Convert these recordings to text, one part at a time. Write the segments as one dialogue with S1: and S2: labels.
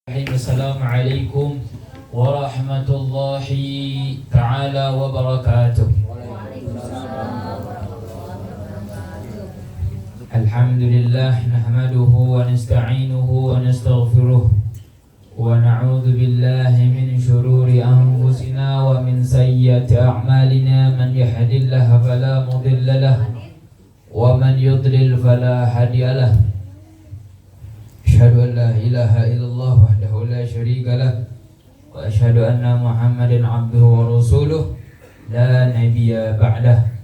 S1: Assalamualaikum warahmatullahi ta'ala wabarakatuh. Alhamdulillah nahmaduhu wa nasta'inuhu wa nastaghfiruh wa na'udzu billahi min shururi anfusina wa min sayyiati a'malina. Man yahdihillahu fala mudilla lahu wa man yudlil fala hadiya lahu. Asyhadu an la ilaha illallah wahdahu la syarika lah wa asyhadu anna Muhammadan abduhu wa rasuluh la nabiyya ba'dah.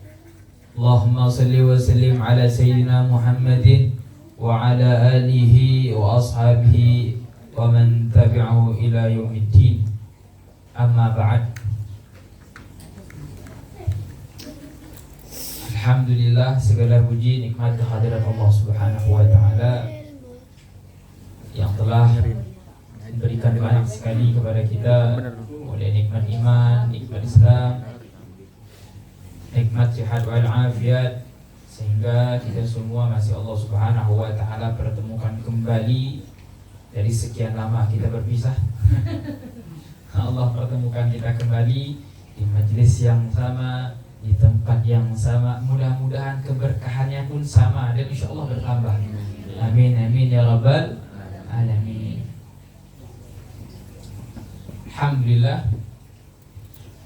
S1: Allahumma salli wa sallim ala sayyidina Muhammadin wa ala alihi wa ashabihi wa man tabi'ahu ila yaumiddin. Amma ba'd. Alhamdulillah, segala puji nikmat kehadirat Allah Subhanahu wa taala yang telah memberikan banyak sekali kepada kita, mulai nikmat iman, nikmat Islam, nikmat sehat wal afiat, sehingga kita semua masih Allah Subhanahu wa taala pertemukan kembali dari sekian lama kita berpisah. Allah pertemukan kita kembali di majelis yang sama, di tempat yang sama. Mudah-mudahan keberkahannya pun sama dan insya Allah bertambah. Amin amin ya rabbal alamin. Alhamdulillah,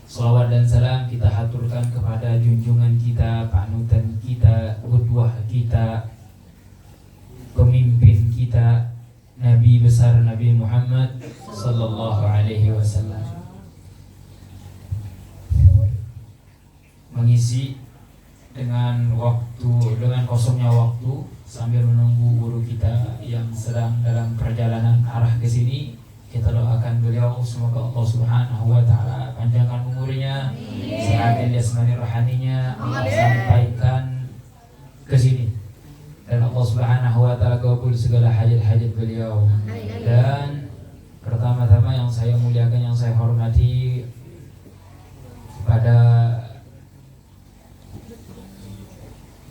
S1: salawat dan salam kita haturkan kepada junjungan kita, panutan kita, qudwah kita, pemimpin kita, Nabi besar Nabi Muhammad sallallahu alaihi wasallam. Mengisi dengan kosongnya waktu sambil menunggu guru kita yang sedang dalam perjalanan arah ke sini, kita doakan beliau semoga Allah Subhanahu wa taala panjangkan umurnya, sehatin jasmani rohaninya, Allah sampaikan ke sini dan Allah Subhanahu wa taala kabul segala hajat-hajat beliau. Dan pertama-tama yang saya muliakan, yang saya hormati pada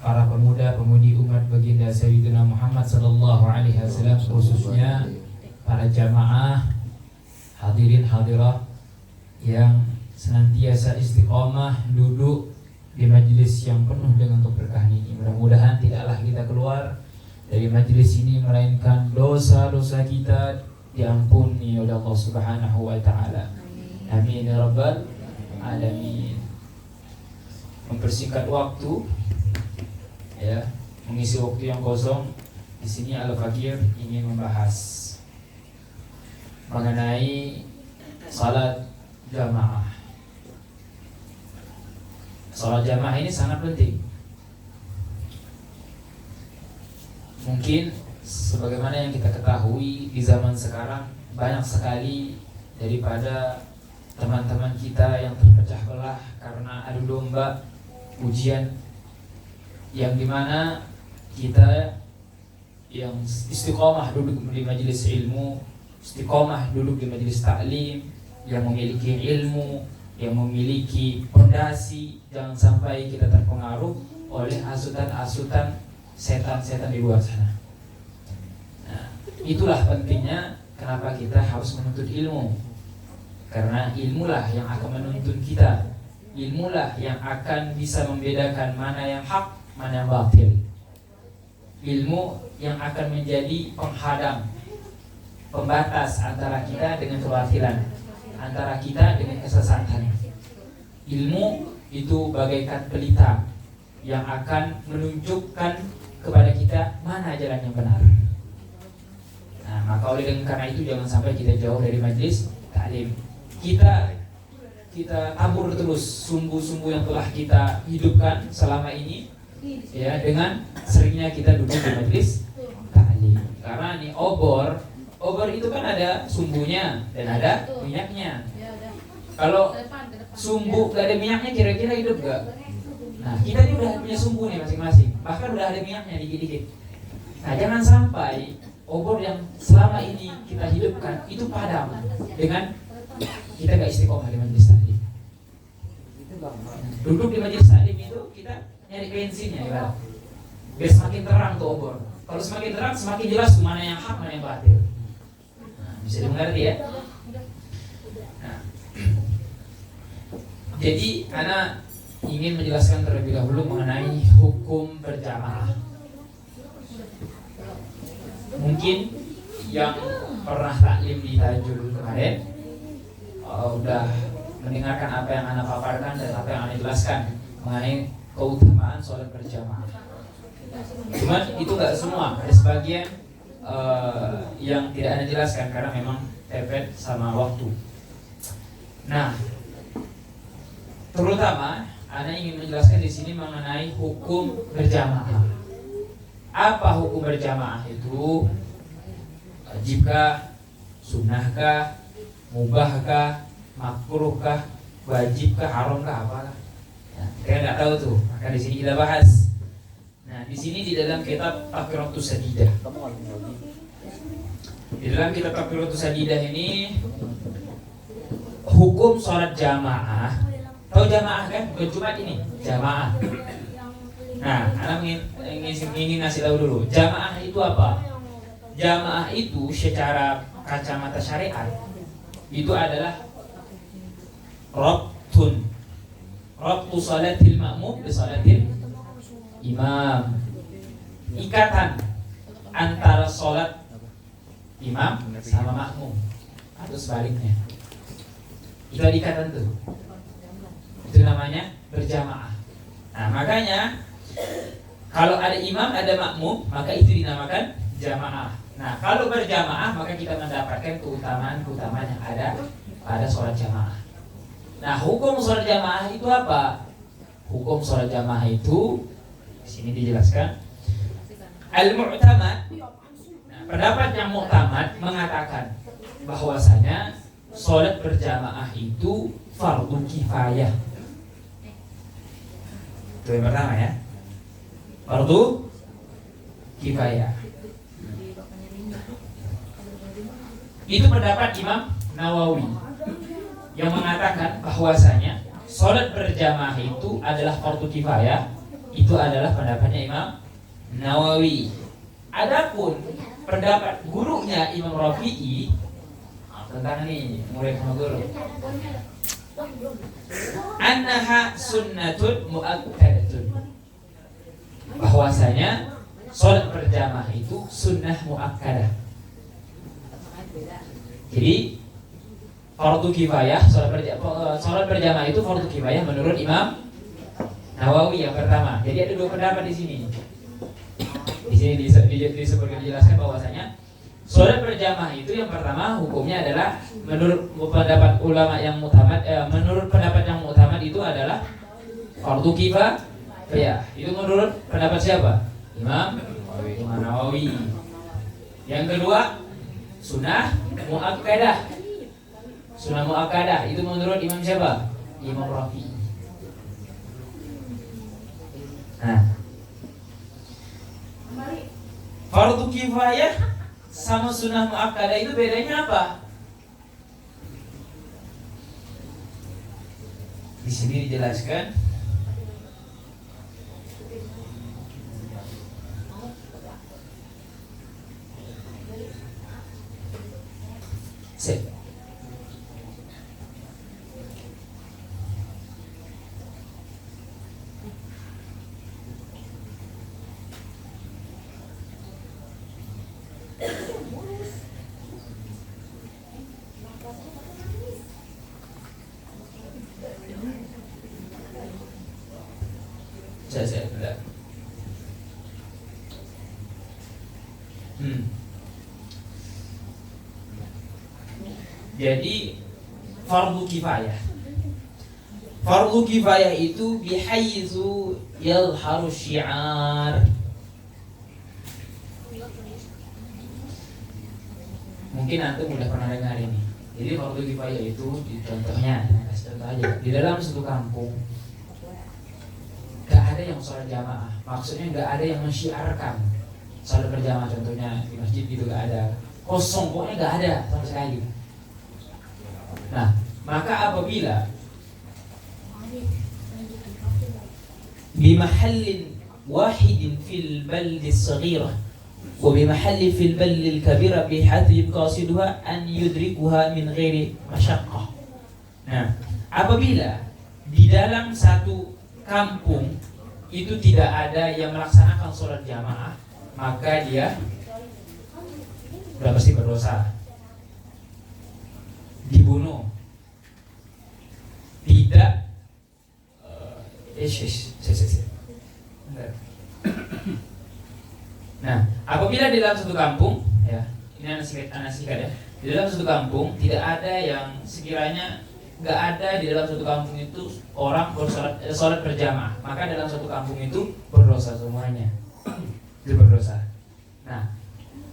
S1: para pemuda-pemudi umat baginda Sayyidina Muhammad sallallahu alaihi wasallam, khususnya para jamaah hadirin hadirah yang senantiasa istiqomah duduk di majelis yang penuh dengan keberkahan ini. Mudah-mudahan tidaklah kita keluar dari majelis ini melainkan dosa-dosa kita diampuni oleh Allah Subhanahu wa taala. Amin ya rabbal alamin. Mempersingkat waktu, ya, mengisi waktu yang kosong di sini, Al-Fakir ingin membahas mengenai salat jamaah. Salat jamaah ini sangat penting. Mungkin sebagaimana yang kita ketahui di zaman sekarang, banyak sekali daripada teman-teman kita yang terpecah belah karena adu domba ujian, yang dimana kita yang istiqomah duduk di majelis ilmu, istiqomah duduk di majelis taklim, yang memiliki ilmu, yang memiliki pondasi, jangan sampai kita terpengaruh oleh asutan-asutan setan-setan di luar sana. Nah, itulah pentingnya kenapa kita harus menuntut ilmu, karena ilmulah yang akan menuntun kita, ilmulah yang akan bisa membedakan mana yang hak, mana yang batil. Ilmu yang akan menjadi penghadang, pembatas antara kita dengan kebatilan, antara kita dengan kesesatan. Ilmu itu bagaikan pelita yang akan menunjukkan kepada kita mana jalan yang benar. Nah, maka oleh karena itu jangan sampai kita jauh dari majelis taklim. Kita tabur terus sumbu-sumbu yang telah kita hidupkan selama ini, ya, dengan seringnya kita duduk di majelis taklim. Karena nih obor itu kan ada sumbunya dan ada minyaknya. Kalau sumbu gak ada minyaknya, kira-kira hidup gak? Nah, kita ini udah punya sumbu nih masing-masing, bahkan udah ada minyaknya dikit-dikit. Nah, jangan sampai obor yang selama ini kita hidupkan itu padam dengan kita gak istiqomah di majelis taklim. Duduk di majelis taklim itu kita nyari bensinnya, ya, biar semakin terang tuh obor. Kalau semakin terang, semakin jelas mana yang hak, mana yang batil. Bisa dimengerti ya? Nah, jadi ana ingin menjelaskan terlebih dahulu mengenai hukum berjamaah. Mungkin yang pernah taklim di Tajul kemarin udah mendengarkan apa yang ana paparkan dan apa yang ana jelaskan mengenai keutamaan sholat berjamaah. Cuman itu nggak semua, ada sebagian yang tidak ana jelaskan karena memang tepet sama waktu. Nah, terutama ana ingin menjelaskan di sini mengenai hukum berjamaah. Apa hukum berjamaah itu? Wajibkah, sunnahkah, mubahkah, makruhkah, wajibkah, haramkah, apalah? Ya, kita nggak tahu tuh. Maka di sini kita bahas. Nah, di sini di dalam kitab Taqriratus Sadidah. Di dalam kitab Taqriratus Sadidah ini hukum sholat jamaah. Tahu jamaah kan? Bukan Jumat ini, jamaah. Nah, anak ingin ngasih tahu dulu. Jamaah itu apa? Jamaah itu secara kacamata syariat itu adalah Rabtu salatil ma'mum bi salatil imam. Ikatan antara salat imam sama makmum atau sebaliknya. Itu ikatan tuh. Itu namanya berjamaah. Nah, makanya kalau ada imam ada makmum, maka itu dinamakan jamaah. Nah, kalau berjamaah maka kita mendapatkan keutamaan-keutamaan yang ada pada sholat jamaah. Nah, hukum sholat jamaah itu apa? Hukum sholat jamaah itu di sini dijelaskan. Al-mu'tamad, nah, pendapat yang mu'tamad mengatakan bahwasanya sholat berjamaah itu fardu kifayah. Itu yang pertama ya. Fardu kifayah. Itu pendapat Imam Nawawi yang mengatakan bahwasanya sholat berjamaah itu adalah fardu kifayah. Itu adalah pendapatnya Imam Nawawi. Adapun pendapat gurunya Imam Rafi'i tentang ini murid sama guru, annaha sunnatun muakkadatun, bahwasanya sholat berjamaah itu sunnah muakkadah. Jadi fardu kifayah, sholat berjamaah itu fardu kifayah menurut Imam Nawawi yang pertama. Jadi ada dua pendapat di sini. Di sini dijelaskan bahwasanya sholat berjamaah itu yang pertama hukumnya adalah menurut pendapat ulama yang mu'tamad, menurut pendapat yang mu'tamad itu adalah fardu kifayah. Itu menurut pendapat siapa? Imam Nawawi. Yang kedua sunnah muakkadah. Sunnah muakkadah itu menurut Imam siapa? Imam Rafi'i. Nah, fardu kifayah sama sunnah muakkadah itu bedanya apa? Di sini dijelaskan. Saya tidak. Jadi fardu kifayah. Fardu kifayah itu bihayzu yadhharu syiar. Mungkin antum udah pernah dengar ini. Jadi fardu kifayah itu contohnya, kasih contoh aja. Di dalam satu kampung gak ada yang sholat jamaah. Maksudnya gak ada yang mensyiarkan sholat berjamaah, contohnya di masjid gitu gak ada. Kosong, pokoknya gak ada sama sekali. Nah, maka apabila bimahallin wahidin fil baldi saghirah, wa bi mahalli fil ballil kabira bi hadd qasiduha an yudrikuha min ghairi masyaqqah. Nah, apabila di dalam satu kampung itu tidak ada yang melaksanakan sholat jamaah, maka dia sudah pasti berdosa, dibunuh, tidak Nah, apabila di dalam satu kampung, ya, ini anak singkat ya, di dalam satu kampung tidak ada yang sekiranya nggak ada di dalam satu kampung itu orang sholat berjamaah, maka dalam satu kampung itu berdosa semuanya, itu berdosa. Nah,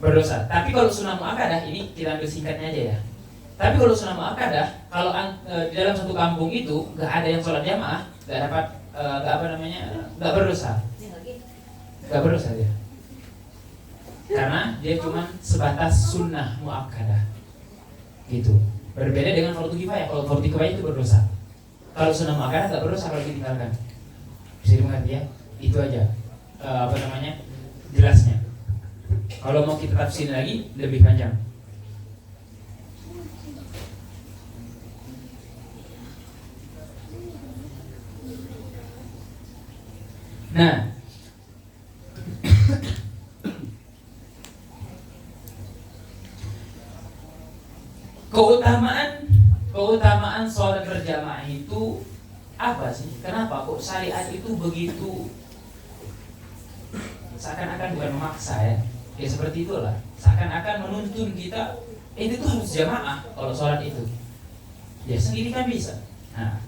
S1: berdosa. Tapi kalau sunnah muakkadah, ini kita ambil singkatnya aja ya. Tapi kalau sunnah muakkadah, kalau di dalam satu kampung itu nggak ada yang sholat jamaah, nggak dapat nggak berdosa, nggak berdosa dia, karena dia cuma sebatas sunnah muakkadah, gitu. Berbeda dengan fardu kifayah. Kalau fardu kifayah itu berdosa. Kalau sunnah muakkadah nggak berdosa kalau ditinggalkan. Bisa dimengerti ya? Itu aja jelasnya. Kalau mau kita tafsir lagi lebih panjang. Nah, keutamaan sholat berjamaah itu apa sih? Kenapa kok syariat itu begitu seakan-akan bukan memaksa ya? Ya seperti itulah. Seakan-akan menuntun kita itu tuh harus jamaah kalau sholat itu. Ya sendiri kan bisa. Nah,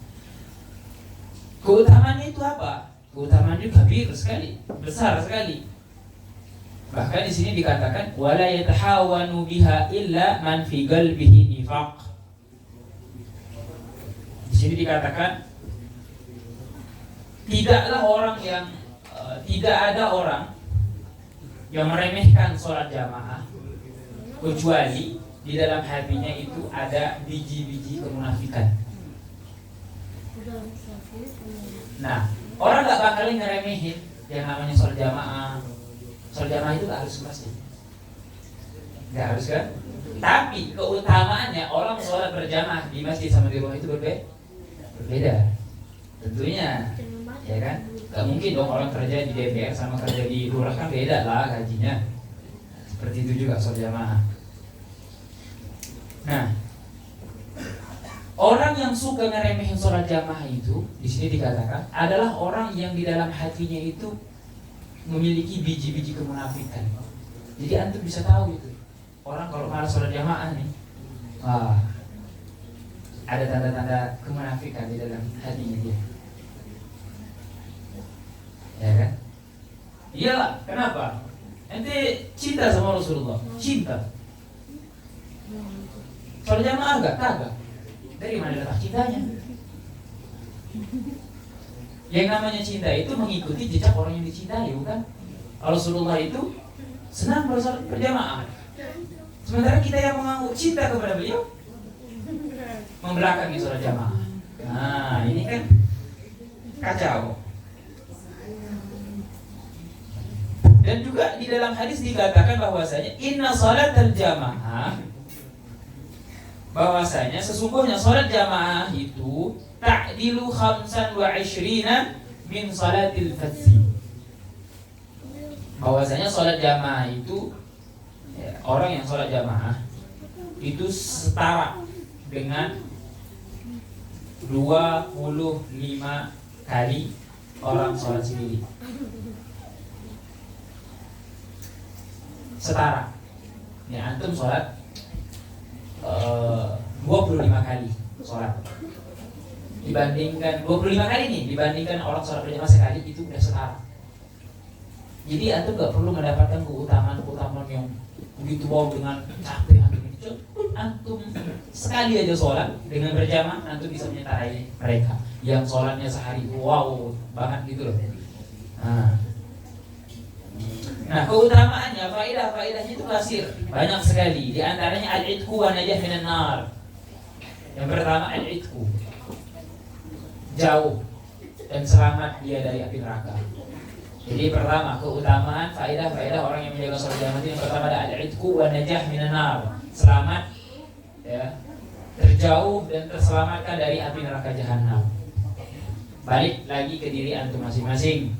S1: keutamaannya itu apa? Keutamaannya kabir sekali, besar sekali. Bahkan di sini dikatakan wala yatahawanu biha illa man fi qalbihi nifaq. Di sini dikatakan tidak ada orang yang meremehkan sholat jamaah kecuali di dalam hatinya itu ada biji-biji kemunafikan. Nah, orang gak bakal ngeremehin yang namanya sholat jamaah. Sholat jamaah itu gak harus pasti, gak harus kan? Tapi keutamaannya orang sholat berjamaah di masjid sama di rumah itu berbeda. Tentunya, ya kan? Gak mungkin dong orang kerja di DPR sama kerja di lurah, kan beda lah gajinya. Seperti itu juga sholat jamaah. Nah, orang yang suka ngeremehin sholat jamaah itu di sini dikatakan adalah orang yang di dalam hatinya itu memiliki biji-biji kemunafikan. Jadi antum bisa tahu itu orang kalau malas sholat jamaah nih, ada tanda-tanda kemunafikan di dalam hatinya dia. Ya kan? Iyalah, kenapa? Ente cinta sama Rasulullah, cinta. Sholat jamaah kagak. Dari mana letak cintanya? Yang namanya cinta itu mengikuti jejak orang yang dicintai, bukan? Rasulullah itu senang bersolat berjamaah. Sementara kita yang mengaku cinta kepada beliau membelakangi sholat jamaah. Nah, ini kan kacau. Dan juga di dalam hadis dikatakan bahwasanya inna sholatal jamaah, bahwasanya sesungguhnya sholat jamaah itu ta'dilu 25 min sholatil fadzi. Bahwasanya sholat jamaah itu orang yang sholat jamaah itu setara dengan 25 kali orang sholat sendiri. Setara. Ya, antum sholat 25 kali sholat, dibandingkan 25 kali nih dibandingkan orang sholat berjamaah sekali, itu udah setara. Jadi antum gak perlu mendapatkan keutamaan yang begitu wow dengan capek antum sekali aja sholat dengan berjamaah, antum bisa menyetarai mereka yang sholatnya sehari wow banget gitu loh. Nah, keutamaannya, faedahnya itu kasir, banyak sekali. Di antaranya al-'itqu wa najah minan nar. Yang pertama al-'itqu, jauh dan selamat dia dari api neraka. Jadi pertama, keutamaan faedah orang yang menjaga sholat jamaah itu yang pertama ada al-'itqu wa najah minan nar. Selamat ya, terjauh dan terselamatkan dari api neraka jahanam. Balik lagi ke diri antum masing-masing.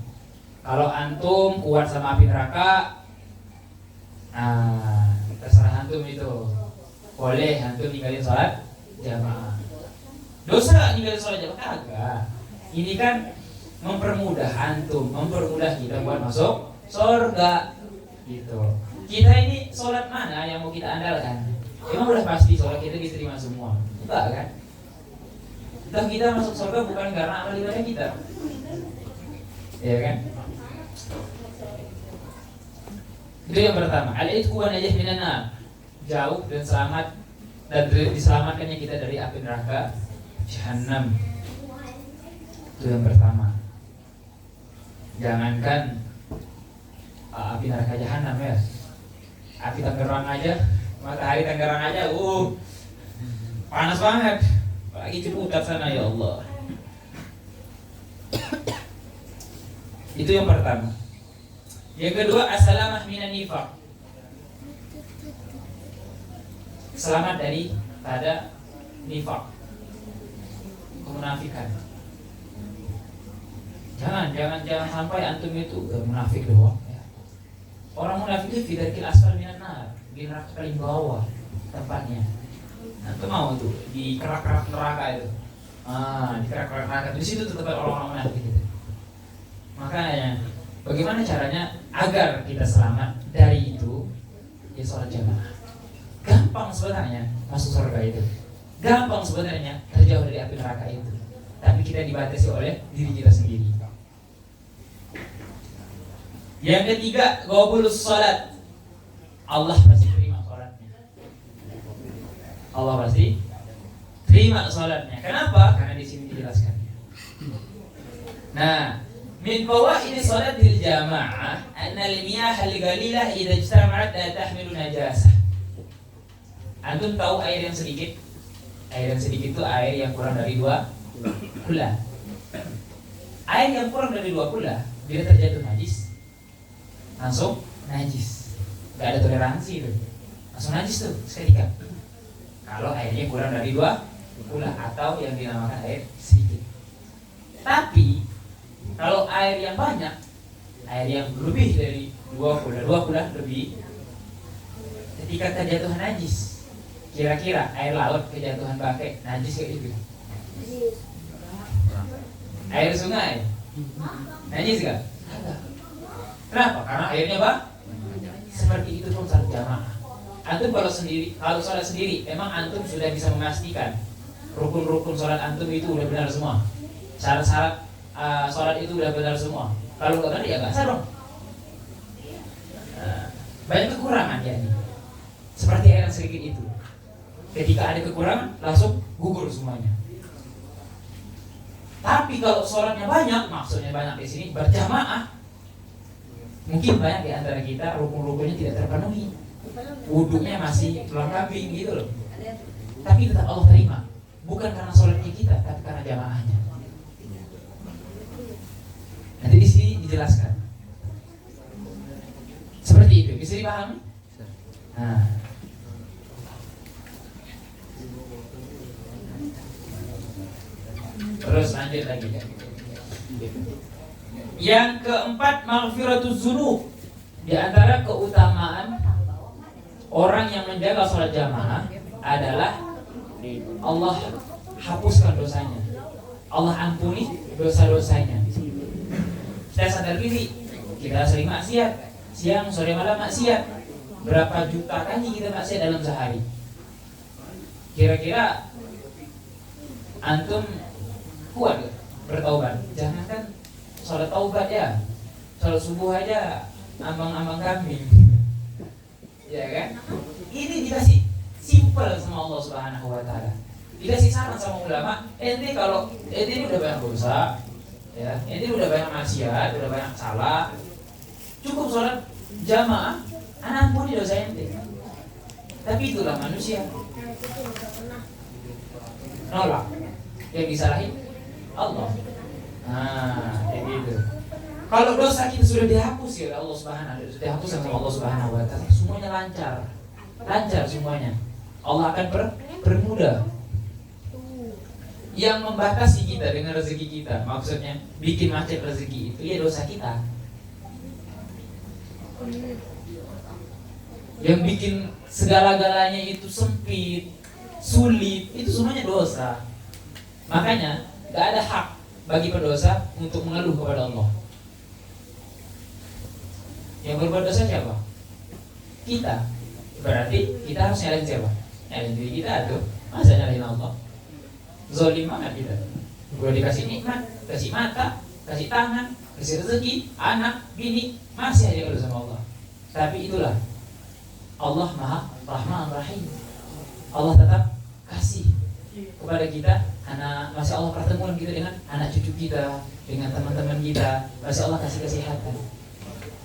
S1: Kalau antum kuat sama api neraka, terserah antum itu. Boleh antum ninggalin sholat jamaah. Dosa ninggalin sholat jamaah kagak. Ini kan mempermudah antum, mempermudah kita buat masuk surga gitu. Kita ini sholat mana yang mau kita andalkan? Emang udah pasti sholat kita diterima semua? Enggak kan? Entah kita masuk surga bukan karena amal ibadah kita, ya kan? Itu yang pertama. Al-'itqu wa najah minan nar. Jauh dan selamat dan diselamatkannya kita dari api neraka jahanam. Itu yang pertama. Jangankan api neraka jahanam ya, api Tangerang aja, matahari Tangerang aja, panas banget. Apalagi Ciputat sana, ya Allah. Itu yang pertama. Yang kedua, as-salamah minan nifaq. Selamat dari pada nifaq, kemunafikan. Jangan sampai antum itu munafik doang ya. Orang munafik itu fidarkil asfal minan nar, di neraka paling bawah tempatnya. Antum mau tuh di kerak-kerak neraka itu. Di kerak-kerak neraka di situ tuh tempat orang-orang munafik itu. Makanya bagaimana caranya agar kita selamat dari itu? Ya sholat jamaah. Gampang sebenarnya masuk surga itu. Gampang sebenarnya terjauh dari api neraka itu. Tapi kita dibatasi oleh diri kita sendiri. Yang ketiga, qabulus salat. Allah pasti terima salatnya. Allah pasti terima salatnya. Kenapa? Karena di sini dijelaskan. Nah, min fawaid salatil jamaah anna al-miyah al-qalilah idza ijtama'at la tahmilu najasah. Antum tahu air yang sedikit? Air yang sedikit itu air yang kurang dari 2 kula. Air yang kurang dari 2 kula, bila terjatuh najis, langsung najis. Gak ada toleransi itu. Langsung najis tuh seketika. Kalau airnya kurang dari 2 kula atau yang dinamakan air sedikit. Tapi kalau air yang banyak, air yang lebih dari 2 kula lebih, ketika terjatuh najis. Kira-kira air laut kejatuhan bangkai najis kayak gitu? Air sungai najis gak? Kenapa? Karena airnya seperti itu pun salat jamaah. Antum kalau sholat sendiri, emang antum sudah bisa memastikan rukun-rukun sholat antum itu udah benar semua, syarat-syarat sholat itu udah benar semua. Kalau nggak benar ya nggak sah dong. Banyak kekurangan ya ini. Seperti air yang sedikit itu. Ketika ada kekurangan langsung gugur semuanya. Tapi kalau sholatnya banyak, maksudnya banyak di sini berjamaah, mungkin banyak di antara kita rukun-rukunnya tidak terpenuhi, wudunya masih tulang kambing gitu loh. Tapi tetap Allah terima, bukan karena sholatnya kita, tapi karena jamaahnya. Nanti di sini dijelaskan. Seperti itu, bisa dipahami? Nah. Terus lanjut lagi. Yang keempat, maghfiratuz dzunub. Di antara keutamaan orang yang menjaga sholat jamaah adalah Allah hapuskan dosanya, Allah ampuni dosa-dosanya. Kita sadar diri, kita sering maksiat, siang sore malam maksiat. Berapa juta kali kita maksiat dalam sehari? Kira-kira antum kuat gak bertaubat? Jangankan sholat taubat ya, sholat subuh aja ambang-ambang kambing, ya kan? Ini dikasih simple sama Allah Subhanahu Wa Taala, dikasih saran sama ulama. Ente kalau ente ini udah banyak dosa, ya, ente udah banyak maksiat, udah banyak salah, cukup sholat jamaah, ampuni dosa ente. Tapi itulah manusia, nolak, yang disalahin Allah. Kayak gitu. Kalau dosa kita sudah dihapus ya oleh Allah Subhanahu, sudah dihapus sama Allah Subhanahu wa taala, semuanya lancar. Lancar semuanya. Allah akan permudah. Yang membatasi kita dengan rezeki kita, maksudnya bikin macet rezeki itu ya dosa kita. Yang bikin segala-galanya itu sempit, sulit, itu semuanya dosa. Makanya gak ada hak bagi pendosa untuk mengeluh kepada Allah. Yang berbuat dosa siapa? Kita. Berarti kita harus nyalahin siapa? Nyalahin diri kita tuh. Masa nyalahin Allah? Zolim banget kita. Udah dikasih nikmat, kasih mata, kasih tangan, kasih rezeki, anak, bini, masih aja ngeluh sama Allah. Tapi itulah Allah Maha Rahman Rahim. Allah tetap kasih kepada kita. Anak, masya Allah pertemuan kita dengan anak cucu kita, dengan teman-teman kita, masya Allah kasih kesehatan.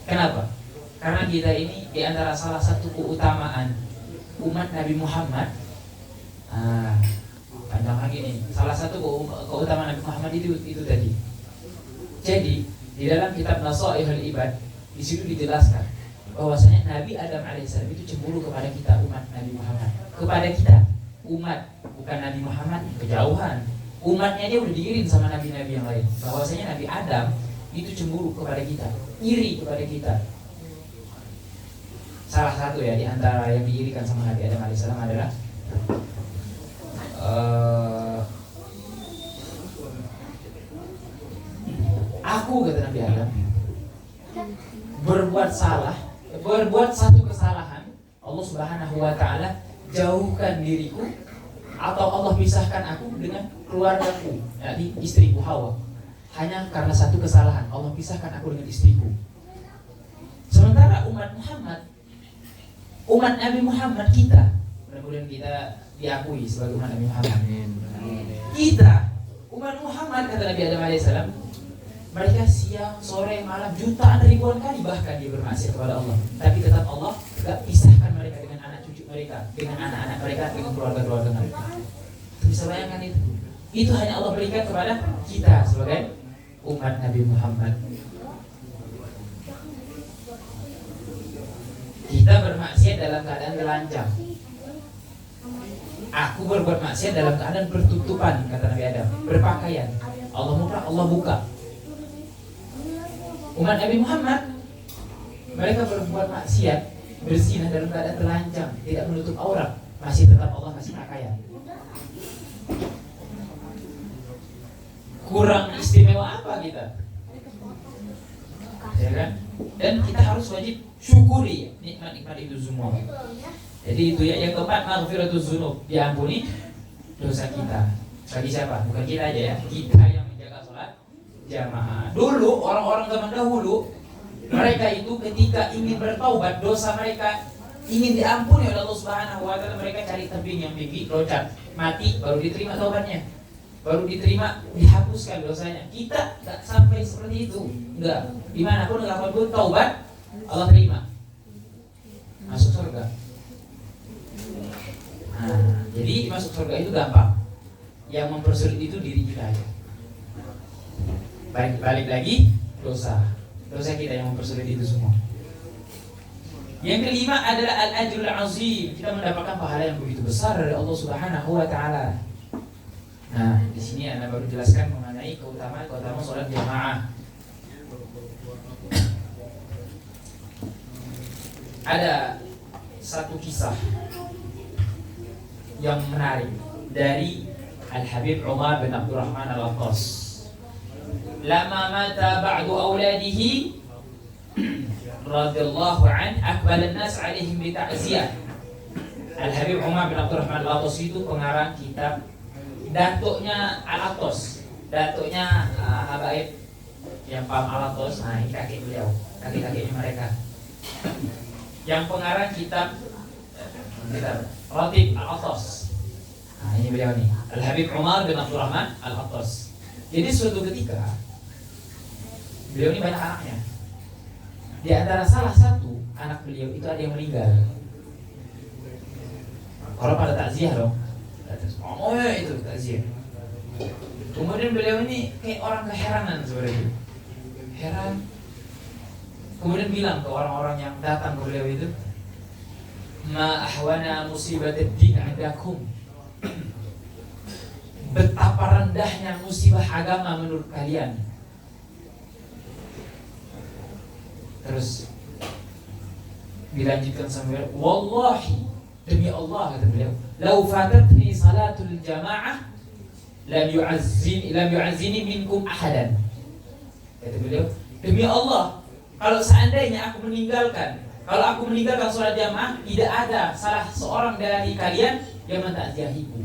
S1: Kenapa? Karena kita ini di antara salah satu keutamaan umat Nabi Muhammad. Panjang lagi nih. Salah satu keutamaan Nabi Muhammad itu tadi. Jadi di dalam kitab Nasaihul Ibad di situ dijelaskan bahwasanya Nabi Adam alaihissalam itu cemburu kepada kita umat Nabi Muhammad. Kepada kita umat, bukan Nabi Muhammad, kejauhan. Umatnya dia udah diirin sama nabi-nabi yang lain. Bahwasanya Nabi Adam itu cemburu kepada kita, iri kepada kita. Salah satu ya di antara yang diirikan sama Nabi Adam alaihissalam adalah aku, kata Nabi Adam, berbuat satu kesalahan, Allah Subhanahu wa taala jauhkan diriku atau Allah pisahkan aku dengan keluargaku, yakni istriku Hawa. Hanya karena satu kesalahan Allah pisahkan aku dengan istriku. Sementara umat Nabi Muhammad kita, mudah-mudahan kita diakui sebagai umat Nabi Muhammad. Kita umat Muhammad, kata Nabi Adam alaihissalam, mereka siang, sore, malam, jutaan ribuan kali bahkan dia bermaksiat kepada Allah. Tapi tetap Allah gak pisahkan mereka dengan anak cucu mereka, dengan anak-anak mereka, dengan keluarga-keluarga mereka. Bisa bayangkan itu? Itu hanya Allah berikan kepada kita sebagai umat Nabi Muhammad. Kita bermaksiat dalam keadaan telanjang. Aku berbuat maksiat dalam keadaan bertutupan, kata Nabi Adam, berpakaian. Allah buka. Umat Nabi Muhammad, mereka berbuat maksiat, berzina dalam keadaan telanjang, tidak menutup aurat, masih tetap Allah kasih pakaian. Kurang istimewa apa kita? Ya kan? Dan kita harus wajib syukuri nikmat-nikmat itu semua. Jadi itu ya. Yang keempat, maghfiratuz dzunub, diampuni dosa kita. Bagi siapa? Bukan kita aja ya. Kita yang menjaga sholat jamaah. Dulu orang-orang zaman dahulu, mereka itu ketika ingin bertaubat, dosa mereka ingin diampuni oleh Allah Subhanahu wa taala, mereka cari tebing yang tinggi, loncat, mati, baru diterima taubatnya. Baru diterima, dihapuskan dosanya. Kita tak sampai seperti itu. Enggak. Dimanapun kapanpun taubat, Allah terima, masuk surga. Nah, jadi masuk surga itu gampang. Yang mempersulit itu diri kita aja. Balik lagi dosa kita yang mempersulit itu semua. Yang kelima adalah al-ajrul azim. Kita mendapatkan pahala yang begitu besar dari Allah Subhanahu wa taala. Nah, di sini Anda baru jelaskan mengenai keutamaan sholat jamaah. Ada satu kisah yang menarik dari Al-Habib Umar bin Abdurrahman Al-Attas. Lama mata ba'du awladihi radhiyallahu an aqbala an-nas 'alaihim bi ta'ziyah. Al-Habib Umar bin Abdurrahman Al-Attas itu pengarang kitab datuknya Al-Attas, datuknya Habaib yang paham Al-Attas. Nah, ini kakek beliau, kakek-kakeknya mereka. Yang pengarang kitab Ratib Al-Attas. Nah, ini beliau nih, Al-Habib Umar bin Abdurrahman Al-Attas. Jadi suatu ketika beliau ini banyak anaknya. Di antara salah satu anak beliau itu ada yang meninggal. Orang pada takziah dong. Oh ya, itu takziah. Kemudian beliau ini kayak orang keheranan sebenarnya. Heran. Kemudian bilang ke orang-orang yang datang ke beliau itu, ma ahwana musibatid din adakum. Betapa rendahnya musibah agama menurut kalian. Terus dilanjutkan sampai, wallahi, demi Allah kata beliau, lau fatatni salatul jamaah lam yu'azzini minkum ahadan. Kata beliau, demi Allah, kalau seandainya aku meninggalkan sholat jamaah, tidak ada salah seorang dari kalian yang mentakziahiku.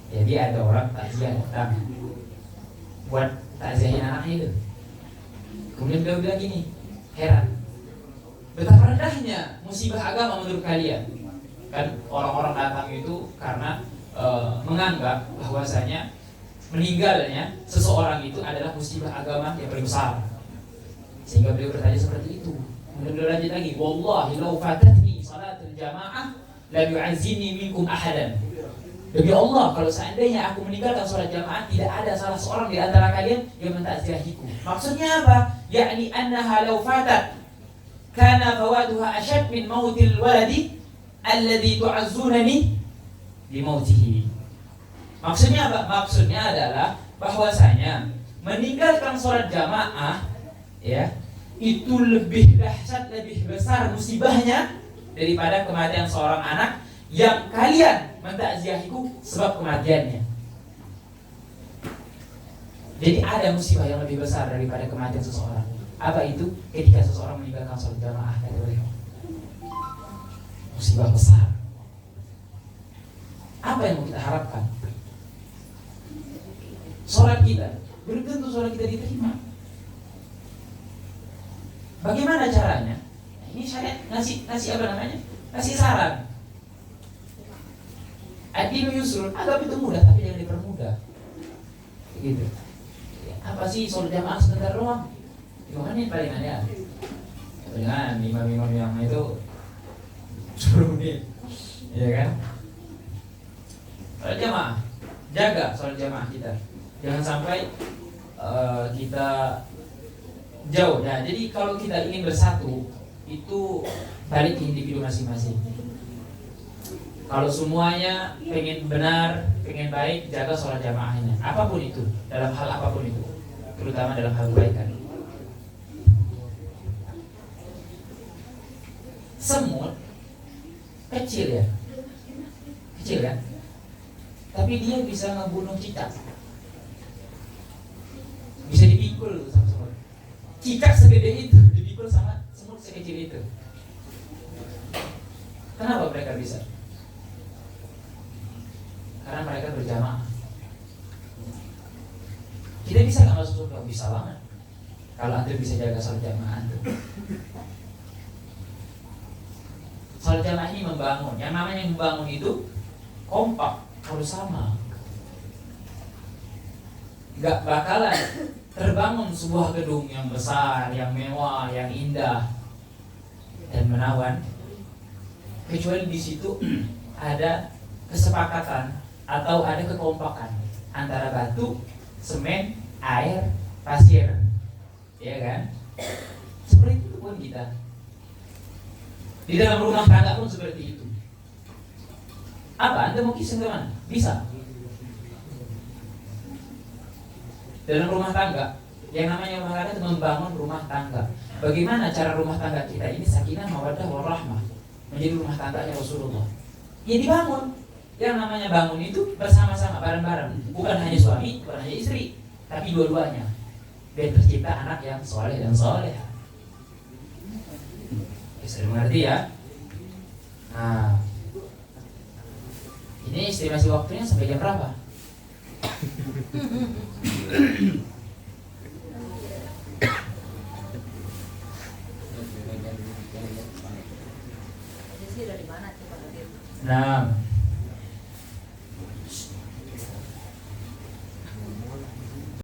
S1: Jadi ada orang takziah datang buat takziahin anaknya itu. Kemudian beliau bilang gini, heran, betapa rendahnya musibah agama menurut kalian. Kan orang-orang datang itu karena menganggap bahwasanya meninggalnya seseorang itu adalah musibah agama yang paling besar. Sehingga beliau bertanya seperti itu. Kemudian beliau lanjut lagi, wallahi law fatatni salatul jamaah la yu'azzini minkum ahadan. Demi Allah, kalau seandainya aku meninggalkan sholat jamaah, tidak ada salah seorang di antara kalian yang mentakziahiku. Maksudnya apa? Yakni annaha law fatat kana fawaduha ashad min mautil waladi alladhi tu'azzunani bi mautihi. Maksudnya apa? Maksudnya adalah bahwasanya meninggalkan sholat jamaah, ya, itu lebih dahsyat, lebih besar musibahnya daripada kematian seorang anak yang kalian mentakziahiku sebab kematiannya. Jadi ada musibah yang lebih besar daripada kematian seseorang. Apa itu? Ketika seseorang meninggalkan sholat jamaah, kata beliau. Musibah besar. Apa yang mau kita harapkan? Sholat kita, belum tentu sholat kita diterima. Bagaimana caranya? Ini syariat ngasih apa namanya? Ngasih saran. Ad-dinu yusrun, agama itu mudah tapi jangan dipermudah. Begitu. Apa sih sholat jamaah sebentar doang? Gimana nih paling ada? Jangan imam-imam yang itu 10 menit. Iya kan? Sholat jamaah, jaga sholat jamaah kita. Jangan sampai kita jauh. Nah, jadi kalau kita ingin bersatu, itu balik ke individu masing-masing. Kalau semuanya pengen benar, pengen baik, jaga sholat jamaahnya. Apapun itu, dalam hal apapun itu, terutama dalam hal kebaikan. Semut kecil ya, kecil kan? Tapi dia bisa ngebunuh cicak. Bisa dipikul sama semut. Cicak segede itu dipikul sama semut sekecil itu. Kenapa mereka bisa? Karena mereka berjamaah. Kita bisa nggak masuk surga? Bisa banget. Kalau antum bisa jaga sholat jamaah antum. Sholat jamaah ini membangun. Yang namanya membangun itu kompak, harus sama. Gak bakalan terbangun sebuah gedung yang besar, yang mewah, yang indah dan menawan, kecuali di situ ada kesepakatan atau ada kekompakan antara batu, semen, air, pasir, ya kan? Seperti itu pun kita di dalam rumah tangga pun seperti itu. Apa? Anda mau kisah ke mana? Bisa. Dalam rumah tangga, yang namanya rumah tangga itu membangun rumah tangga. Bagaimana cara rumah tangga kita ini sakinah, mawaddah, warahmah, menjadi rumah tangganya Rasulullah? Ya dibangun. Yang namanya bangun itu bersama-sama, bareng-bareng. Bukan hanya suami, bukan hanya istri, tapi dua-duanya. Biar tercipta anak yang soleh dan soleh. Bisa mengerti ya? Nah, ini estimasi waktunya sampai jam berapa? Nah,